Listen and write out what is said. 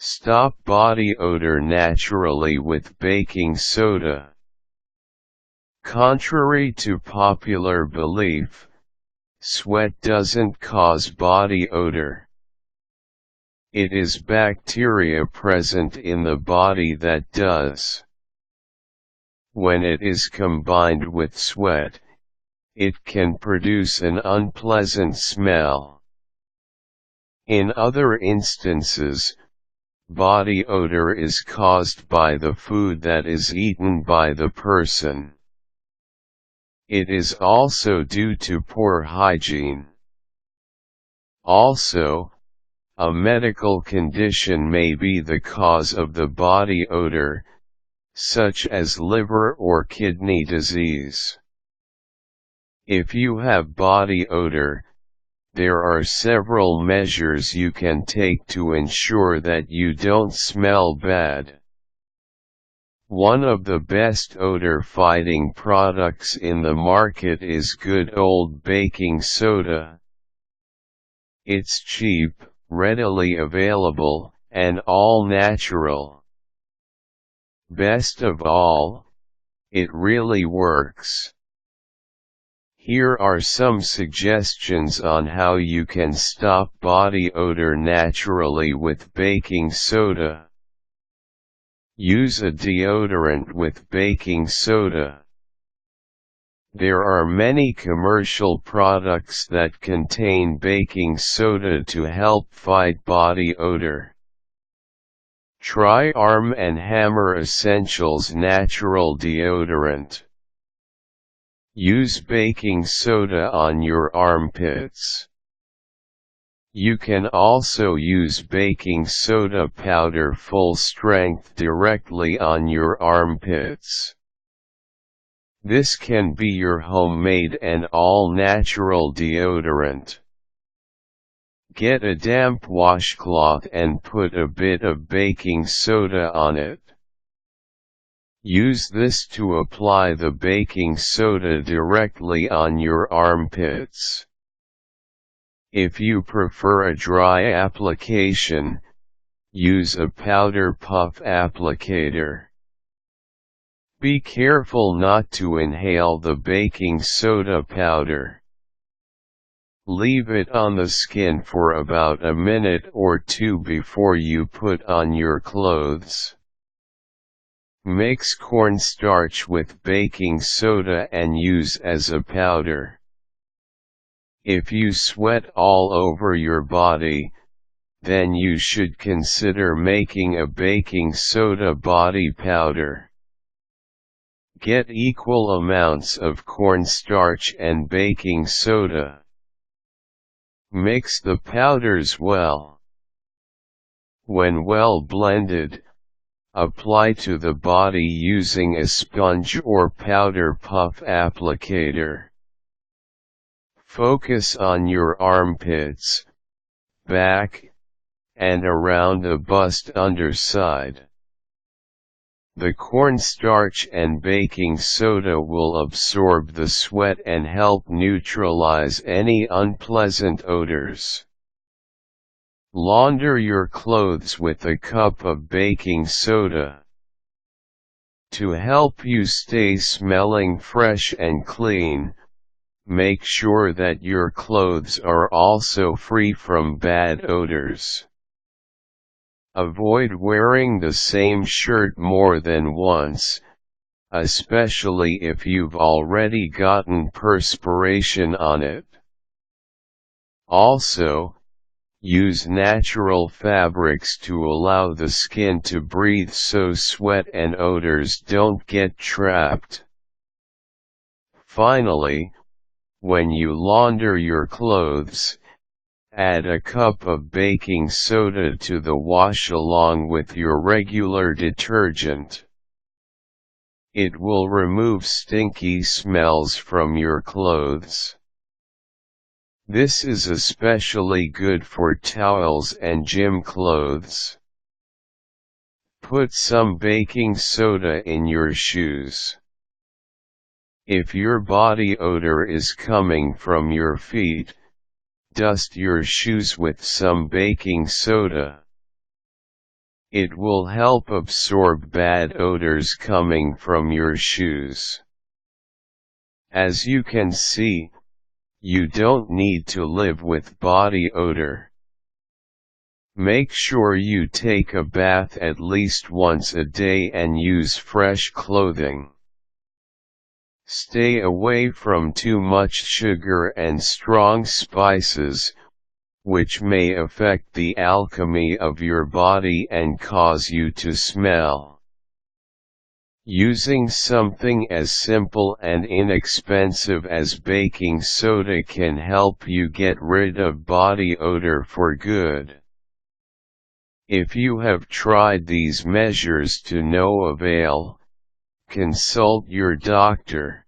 Stop body odor naturally with baking soda. Contrary to popular belief, sweat doesn't cause body odor. It is bacteria present in the body that does. When it is combined with sweat, it can produce an unpleasant smell. In other instances, body odor is caused by the food that is eaten by the person. It is also due to poor hygiene. Also, a medical condition may be the cause of the body odor, such as liver or kidney disease. If you have body odor, there are several measures you can take to ensure that you don't smell bad. One of the best odor-fighting products in the market is good old baking soda. It's cheap, readily available, and all natural. Best of all, it really works. Here are some suggestions on how you can stop body odor naturally with baking soda. Use a deodorant with baking soda. There are many commercial products that contain baking soda to help fight body odor. Try Arm & Hammer Essentials Natural Deodorant. Use baking soda on your armpits. You can also use baking soda powder full strength directly on your armpits. This can be your homemade and all-natural deodorant. Get a damp washcloth and put a bit of baking soda on it. Use this to apply the baking soda directly on your armpits. If you prefer a dry application, use a powder puff applicator. Be careful not to inhale the baking soda powder. Leave it on the skin for about a minute or two before you put on your clothes. Mix cornstarch with baking soda and use as a powder. If you sweat all over your body, then you should consider making a baking soda body powder. Get equal amounts of cornstarch and baking soda. Mix the powders well. When well blended, apply to the body using a sponge or powder puff applicator. Focus on your armpits, back, and around the bust underside. The cornstarch and baking soda will absorb the sweat and help neutralize any unpleasant odors. Launder your clothes with a cup of baking soda. To help you stay smelling fresh and clean, make sure that your clothes are also free from bad odors. Avoid wearing the same shirt more than once, especially if you've already gotten perspiration on it. Also, use natural fabrics to allow the skin to breathe so sweat and odors don't get trapped. Finally, when you launder your clothes, add a cup of baking soda to the wash along with your regular detergent. It will remove stinky smells from your clothes. This is especially good for towels and gym clothes. Put some baking soda in your shoes. If your body odor is coming from your feet, dust your shoes with some baking soda. It will help absorb bad odors coming from your shoes. As you can see, you don't need to live with body odor. Make sure you take a bath at least once a day and use fresh clothing. Stay away from too much sugar and strong spices, which may affect the alchemy of your body and cause you to smell. Using something as simple and inexpensive as baking soda can help you get rid of body odor for good. If you have tried these measures to no avail, consult your doctor.